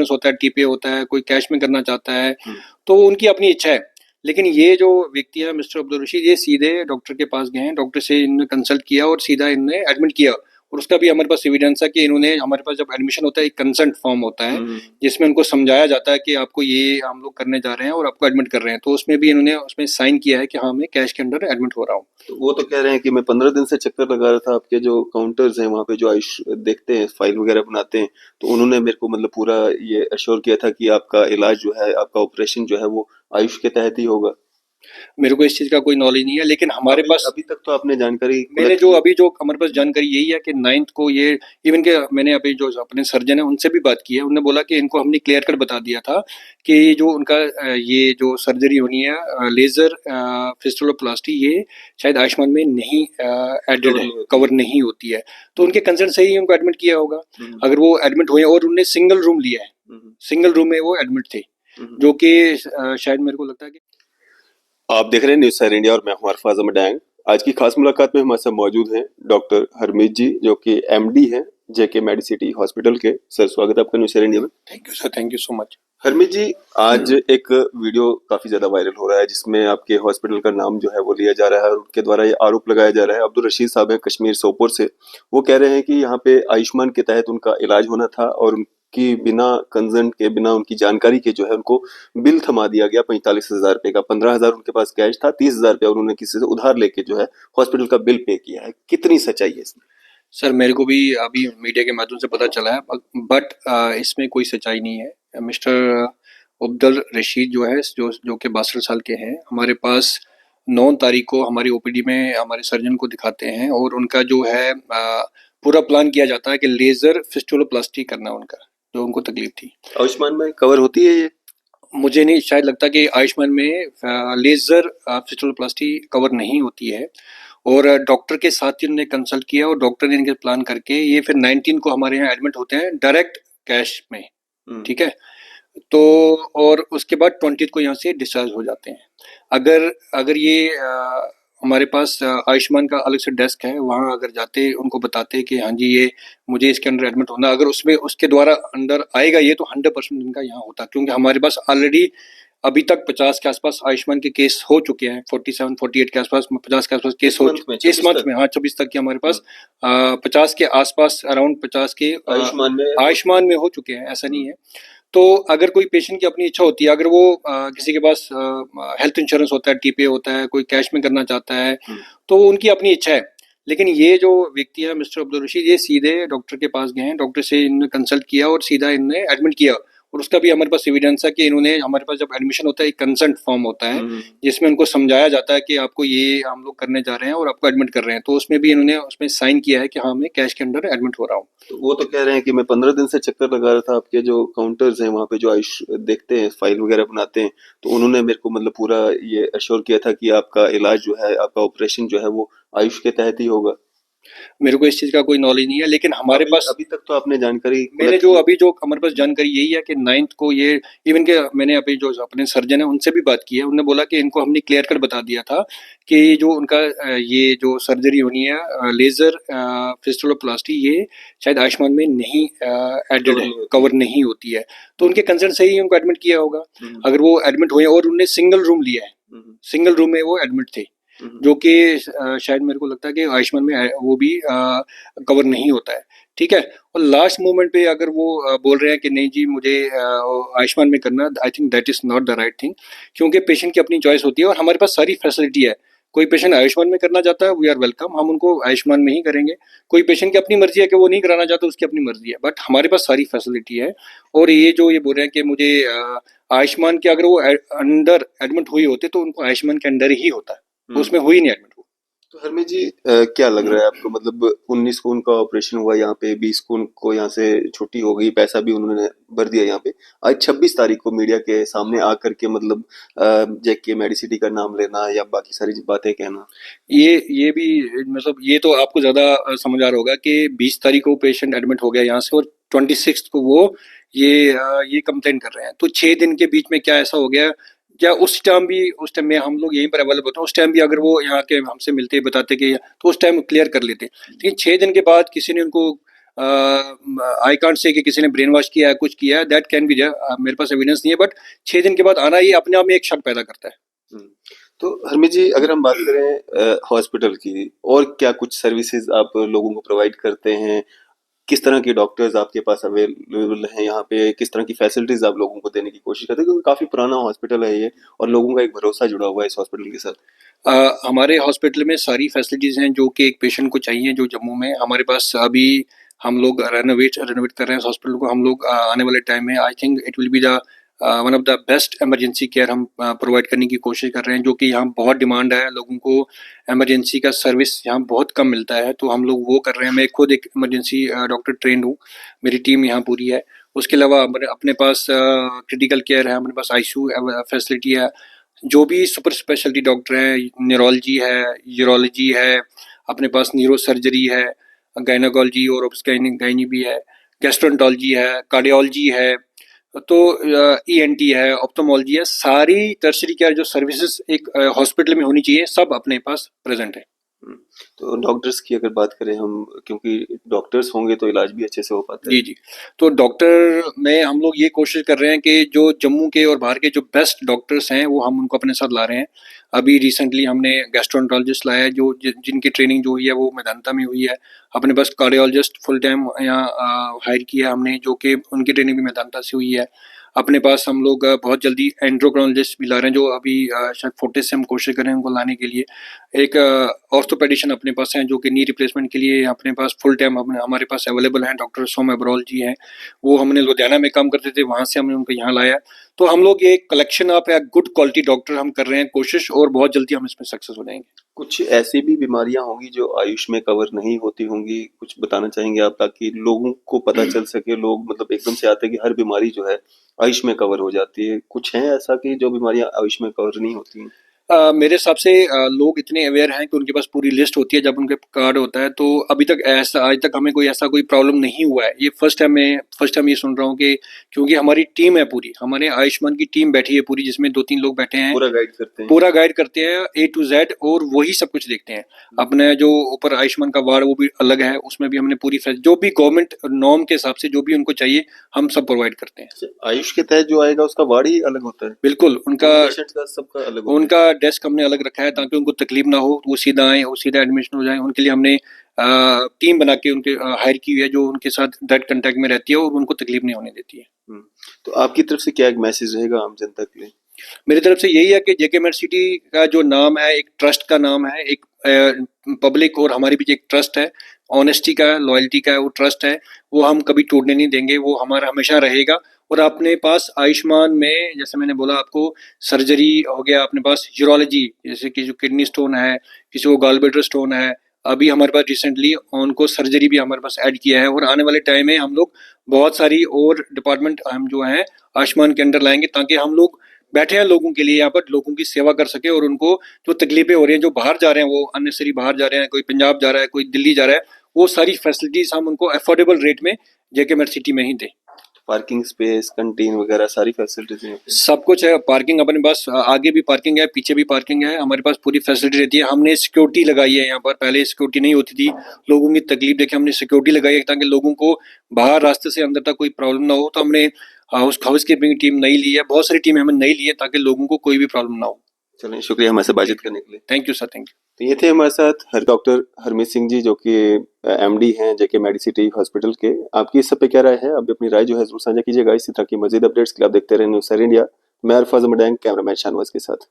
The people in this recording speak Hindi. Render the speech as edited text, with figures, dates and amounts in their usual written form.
होता है, टीपे होता है, कोई कैश में करना चाहता है, तो उनकी अपनी इच्छा है। लेकिन ये जो व्यक्ति है मिस्टर अब्दुल रशीद, ये सीधे डॉक्टर के पास गए हैं, डॉक्टर से इन्होंने कंसल्ट किया और सीधा इन्होंने एडमिट किया। और उसका भी हमारे पास एविडेंस है कि इन्होंने, हमारे पास जब एडमिशन होता है एक कंसेंट फॉर्म होता है जिसमें उनको समझाया जाता है कि आपको ये हम लोग करने जा रहे हैं और आपको एडमिट कर रहे हैं, तो उसमें भी इन्होंने उसमें साइन किया है कि हाँ मैं कैश के अंदर एडमिट हो रहा हूँ। तो वो तो कह रहे हैं कि मैं 15 दिन से चक्कर लगा रहा था, आपके जो काउंटर्स हैं वहाँ पे जो आयुष देखते हैं, फाइल वगैरह बनाते हैं, तो उन्होंने मेरे को मतलब पूरा ये अश्योर किया था कि आपका इलाज जो है, आपका ऑपरेशन जो है वो आयुष के तहत ही होगा। मेरे को इस चीज का कोई नॉलेज नहीं है, लेकिन हमारे पास अभी तक तो आपने जानकारी मैंने जो अभी जो हमारे पास जानकारी यही है कि 9th को ये, इवन के मैंने अभी जो अपने सर्जन है उनसे भी बात की है, उन्होंने बोला कि इनको हमने क्लियर कट बता दिया था कि जो उनका ये जो सर्जरी होनी है लेजर फिस्टुलोप्लास्टी, ये शायद आयुष्मान में नहीं एडेड है, कवर नहीं होती है, तो उनके कंसर्न से ही उनको एडमिट किया होगा। अगर वो एडमिट हुए और उन्होंने सिंगल रूम लिया है, सिंगल रूम में वो एडमिट थे, जो कि शायद मेरे को लगता है कि आप देख रहे हैं न्यूज सर इंडिया और मैं हूं अरफाज अहमद डैंग। आज की खास मुलाकात में हमारे साथ मौजूद हैं डॉक्टर हरमीत जी, जो कि एमडी हैं जेके मेडिसिटी हॉस्पिटल के। सर स्वागत है आपका न्यूज सर इंडिया में। Thank you sir, thank you so much. Harmeet ji, आज एक वीडियो काफी ज्यादा वायरल हो रहा है जिसमें आपके हॉस्पिटल का नाम जो है वो लिया जा रहा है और उनके द्वारा ये आरोप लगाया जा रहा है। अब्दुल रशीद साहब हैं कश्मीर सोपोर से, वो कह रहे हैं कि यहाँ पे आयुष्मान के तहत उनका इलाज होना था और कि बिना कंसर्न के, बिना उनकी जानकारी के जो है उनको बिल थमा दिया गया 45,000 रुपए का। 15,000 उनके पास कैश था, 30,000 रुपया उन्होंने किसी से उधार लेके जो है हॉस्पिटल का बिल पे किया है। कितनी सच्चाई है इसमें? सर मेरे को भी अभी मीडिया के माध्यम से पता चला है, बट इसमें कोई सच्चाई नहीं है। मिस्टर अब्दुल रशीद जो है, जो कि 62 साल के हैं, हमारे पास 9 तारीख को हमारी ओपीडी में हमारे सर्जन को दिखाते हैं और उनका जो है पूरा प्लान किया जाता है कि लेजर फिस्टुलोप्लास्टी करना उनका, जो उनको तकलीफ थी। आयुष्मान में कवर होती है ये? मुझे नहीं शायद लगता कि आयुष्मान में लेजर फिस्टुलोप्लास्टी कवर नहीं होती है, और डॉक्टर के साथ ही उन्होंने कंसल्ट किया और डॉक्टर ने इनके प्लान करके ये फिर 19 को हमारे यहाँ एडमिट होते हैं डायरेक्ट कैश में, ठीक है। तो और उसके बाद 20 को यहाँ से डिस्चार्ज हो जाते हैं। अगर अगर ये हमारे पास आयुष्मान का अलग से डेस्क है, वहाँ अगर जाते उनको बताते कि हाँ जी ये मुझे इसके अंदर एडमिट होना, अगर उसमें उसके द्वारा अंदर आएगा ये, तो 100% इनका यहाँ होता, क्योंकि हमारे पास ऑलरेडी अभी तक 50 के आसपास आयुष्मान के केस हो चुके हैं, 47 48 के आसपास, 50 के आसपास केस हो चुके हैं इस मंथ में। हाँ 24 तक के हमारे पास 50 के आसपास, अराउंड 50 के आयुष्मान में हो चुके हैं, ऐसा नहीं है। तो अगर कोई पेशेंट की अपनी इच्छा होती है, अगर वो किसी के पास हेल्थ इंश्योरेंस होता है, टीपे होता है, कोई कैश में करना चाहता है, तो वो उनकी अपनी इच्छा है। लेकिन ये जो व्यक्ति है मिस्टर अब्दुल रशीद, ये सीधे डॉक्टर के पास गए हैं, डॉक्टर से इन्होंने कंसल्ट किया और सीधा इन्होंने एडमिट किया। और उसका भी हमारे पास एविडेंस है कि इन्होंने, हमारे पास जब एडमिशन होता है एक कंसेंट फॉर्म होता है जिसमें उनको समझाया जाता है कि आपको ये हम लोग करने जा रहे हैं और आपको एडमिट कर रहे हैं, तो उसमें भी इन्होंने उसमें साइन किया है कि हाँ मैं कैश के अंदर एडमिट हो रहा हूँ। तो वो तो कह रहे हैं कि मैं 15 दिन से चक्कर लगा रहा था, आपके जो काउंटर्स हैं वहाँ पे जो आयुष देखते हैं, फाइल वगैरह बनाते हैं, तो उन्होंने मेरे को मतलब पूरा ये अश्योर किया था कि आपका इलाज जो है, आपका ऑपरेशन जो है वो आयुष के तहत ही होगा। मेरे को इस चीज का कोई नॉलेज नहीं है, लेकिन हमारे पास अभी तक तो आपने जानकारी मैंने जो अभी जो हमारे पास जानकारी यही है कि 9th को ये, इवन के मैंने अभी जो अपने सर्जन है उनसे भी बात की है, उन्होंने बोला कि इनको हमने क्लियर कट बता दिया था कि जो उनका ये जो सर्जरी होनी है लेजर फिस्टुलोप्लास्टी, ये शायद आयुष्मान में नहीं एडेड है, कवर नहीं होती है, तो उनके कंसर्न से ही उनको एडमिट किया होगा। अगर वो एडमिट हुए और उन्होंने सिंगल रूम लिया है, सिंगल रूम में वो एडमिट थे, जो कि शायद मेरे को लगता है कि आयुष्मान में वो भी कवर नहीं होता है, ठीक है। और लास्ट मोमेंट पे अगर वो बोल रहे हैं कि नहीं जी मुझे आयुष्मान में करना, I think that is not the right thing, क्योंकि पेशेंट की अपनी चॉइस होती है और हमारे पास सारी फैसिलिटी है। कोई पेशेंट आयुष्मान में करना चाहता है, वी आर वेलकम, हम उनको आयुष्मान में ही करेंगे। कोई पेशेंट की अपनी मर्जी है कि वो नहीं कराना चाहता, उसकी अपनी मर्जी है, बट हमारे पास सारी फैसिलिटी है। और ये जो ये बोल रहे हैं कि मुझे आयुष्मान के, अगर वो अंडर एडमिट हुए होते तो उनको आयुष्मान के अंडर ही होता है, उसमें हुई नहीं एडमिट। तो हरमीत जी, क्या लग रहा है आपको? मतलब 19 को उनका ऑपरेशन हुआ यहाँ पे, 20 को उनको यहाँ से छुट्टी हो गई, पैसा भी उन्होंने भर दिया यहाँ पे। आज 26 तारीख को मीडिया के सामने आकर के मतलब जेके मेडिसिटी का नाम लेना या बाकी सारी बातें कहना, ये भी मतलब ये तो आपको ज्यादा समझ आ रहा होगा कि 20 तारीख को पेशेंट एडमिट हो गया यहाँ से और 26 को वो ये कंप्लेन कर रहे हैं, तो 6 दिन के बीच में क्या ऐसा हो गया? क्या उस टाइम में हम लोग यहीं पर अवेलेबल होते हैं, उस टाइम भी अगर वो यहाँ के हमसे मिलते बताते कि, तो उस टाइम क्लियर कर लेते, लेकिन 6 दिन के बाद किसी ने उनको आई कांट से कि किसी ने ब्रेन वॉश किया है, कुछ किया है, दैट कैन बी देयर, मेरे पास एविडेंस नहीं है, बट 6 दिन के बाद आना ये अपने आप में एक शक पैदा करता है। हम्म। तो हरमीत जी, अगर हम बात करें हॉस्पिटल की, और क्या कुछ सर्विसेज आप लोगों को प्रोवाइड करते हैं? किस तरह के डॉक्टर्स आपके पास अवेलेबल हैं यहाँ पे? किस तरह की फैसिलिटीज आप लोगों को देने की कोशिश करते हैं, क्योंकि काफी पुराना हॉस्पिटल है ये, और लोगों का एक भरोसा जुड़ा हुआ है इस हॉस्पिटल के साथ। हमारे हॉस्पिटल में सारी फैसिलिटीज़ हैं जो कि एक पेशेंट को चाहिए, जो जम्मू में हमारे पास अभी हम लोग रेनोवेट कर रहे हैं इस हॉस्पिटल को। हम लोग आने वाले टाइम में I think it will be the one of the best emergency care हम प्रोवाइड करने की कोशिश कर रहे हैं, जो कि यहाँ बहुत डिमांड है। लोगों को इमरजेंसी का सर्विस यहाँ बहुत कम मिलता है, तो हम लोग वो कर रहे हैं। मैं खुद एक इमरजेंसी डॉक्टर ट्रेंड हूँ, मेरी टीम यहाँ पूरी है। उसके अलावा अपने पास क्रिटिकल केयर है, हमारे पास आईसीयू फैसिलिटी है। जो भी सुपर स्पेशलिटी डॉक्टर हैं, न्यूरोलॉजी है, यूरोलॉजी है, अपने पास न्यूरो सर्जरी है, गायनाकोलॉजी और गायनी भी है, गैस्ट्रोएंटरोलॉजी है, कार्डियोलॉजी है, तो ईएनटी है, ऑप्थोमोलॉजी है। सारी टर्शरी केयर जो सर्विसेज एक हॉस्पिटल में होनी चाहिए, सब अपने पास प्रेजेंट है। हम्म। तो डॉक्टर्स की अगर बात करें हम, क्योंकि डॉक्टर्स होंगे तो इलाज भी अच्छे से हो पाता है। जी, जी। तो डॉक्टर में हम लोग ये कोशिश कर रहे हैं कि जो जम्मू के और बाहर के जो बेस्ट डॉक्टर्स हैं, वो हम उनको अपने साथ ला रहे हैं। अभी रिसेंटली हमने गैस्ट्रोएंटरोलॉजिस्ट लाया है, जो जिनकी ट्रेनिंग जो हुई है वो मेदांता में हुई है। अपने पास कार्डियोलॉजिस्ट फुल टाइम यहाँ हायर किया है हमने, जो कि उनकी ट्रेनिंग भी मेदांता से हुई है। अपने पास हम लोग बहुत जल्दी एंड्रोक्रोनोलॉजिस्ट भी ला रहे हैं, जो अभी शायद फोर्टिस से हम कोशिश कर रहे हैं उनको लाने के लिए। एक ऑर्थोपेडिशियन अपने पास हैं, जो कि नी रिप्लेसमेंट के लिए अपने पास फुल टाइम हमारे पास अवेलेबल हैं। डॉक्टर सोम अब्रोल जी हैं, वो हमने लुधियाना में काम करते थे, वहाँ से हमने उनको यहाँ लाया। तो हम लोग ये collection of good quality doctor हम कर रहे हैं कोशिश, और बहुत जल्दी हम इसमें सक्सेस हो जाएंगे। कुछ ऐसी भी बीमारियां होंगी जो आयुष में कवर नहीं होती होंगी, कुछ बताना चाहेंगे आप, ताकि लोगों को पता चल सके? लोग मतलब एकदम से आते हैं कि हर बीमारी जो है आयुष में कवर हो जाती है। कुछ है ऐसा कि जो बीमारियां आयुष में कवर नहीं होती हैं? मेरे हिसाब से लोग इतने अवेयर हैं कि उनके पास पूरी लिस्ट होती है जब उनके कार्ड होता है। तो अभी तक ऐसा आज तक हमें कोई ऐसा कोई प्रॉब्लम नहीं हुआ है। ये फर्स्ट टाइम ये सुन रहा हूँ कि, क्योंकि हमारी टीम है पूरी, हमारे आयुष्मान की टीम बैठी है पूरी, जिसमें 2-3 लोग बैठे हैं, पूरा गाइड करते हैं। पूरा गाइड करते हैं ए टू जेड, और वही सब कुछ देखते हैं। अपने जो ऊपर आयुष्मान का वार्ड वो भी अलग है, उसमें भी हमने पूरी जो भी गवर्नमेंट नॉर्म के हिसाब से जो भी उनको चाहिए हम सब प्रोवाइड करते हैं। आयुष के तहत जो आएगा उसका वार्ड ही अलग होता है? बिल्कुल, उनका पेशेंट का सबका अलग होता है? उनका डेस्क हमने अलग रखा है, ताकि उनको तकलीफ ना हो, वो सीधा आए और सीधा एडमिशन हो जाए। उनके लिए हमने टीम बना के उनके हायर की हुई है, जो उनके साथ डायरेक्ट कांटेक्ट में रहती है और उनको तकलीफ नहीं होने देती है। तो आपकी तरफ से क्या एक मैसेज रहेगा आम जनता के लिए? मेरी तरफ से यही है कि जेके यूनिवर्सिटी का जो नाम है, एक ट्रस्ट का नाम है, एक पब्लिक और हमारे बीच एक ट्रस्ट है, ऑनेस्टी का, लॉयल्टी का वो ट्रस्ट है, वो हम कभी टूटने नहीं देंगे, वो हमारा हमेशा रहेगा। और अपने पास आयुष्मान में, जैसे मैंने बोला आपको, सर्जरी हो गया, अपने पास यूरोलॉजी, जैसे कि जो किडनी स्टोन है, किसी को गॉलब्लैडर स्टोन है, अभी हमारे पास रिसेंटली उनको सर्जरी भी हमारे पास ऐड किया है। और आने वाले टाइम में हम लोग बहुत सारी और डिपार्टमेंट हम जो हैं आयुष्मान के अंडर लाएंगे, ताकि हम लोग बैठे हैं लोगों के लिए, यहाँ पर लोगों की सेवा कर सके, और उनको जो तकलीफें हो रही हैं, जो बाहर जा रहे हैं, वो अननेसेसरी बाहर जा रहे हैं, कोई पंजाब जा रहा है, कोई दिल्ली जा रहा है, वो सारी फैसिलिटीज हम उनको अफोर्डेबल रेट में जेके मेड सिटी में ही दें। पार्किंग स्पेस, कैंटीन वगैरह सारी फैसिलिटीज हैं? सब कुछ है। पार्किंग अपने पास आगे भी पार्किंग है, पीछे भी पार्किंग है, हमारे पास पूरी फैसिलिटी रहती है। हमने सिक्योरिटी लगाई है यहाँ पर, पहले सिक्योरिटी नहीं होती थी, लोगों की तकलीफ देखे हमने सिक्योरिटी लगाई है, ताकि लोगों को बाहर रास्ते से अंदर तक कोई प्रॉब्लम ना हो। तो हमने हाउस कीपिंग टीम नई ली है, बहुत सारी टीमें हमने नई ली है, ताकि लोगों को कोई भी प्रॉब्लम ना हो। चलिए, शुक्रिया हमारे से बातचीत करने के लिए। Thank you sir, thank you. तो ये थे हमारे साथ डॉक्टर हरमीत सिंह जी, जो कि एमडी हैं जेके मेडिसिटी हॉस्पिटल के। आपकी इस सब पे क्या राय है? आप अपनी राय जो है जरूर साझा कीजिएगा। इसी तरह की मजीद अपडेट्स के लिए आप देखते रहे न्यूज़ सर इंडिया। मैं अरफाज मडैंग, कैमरामैन शाहनवाज के साथ।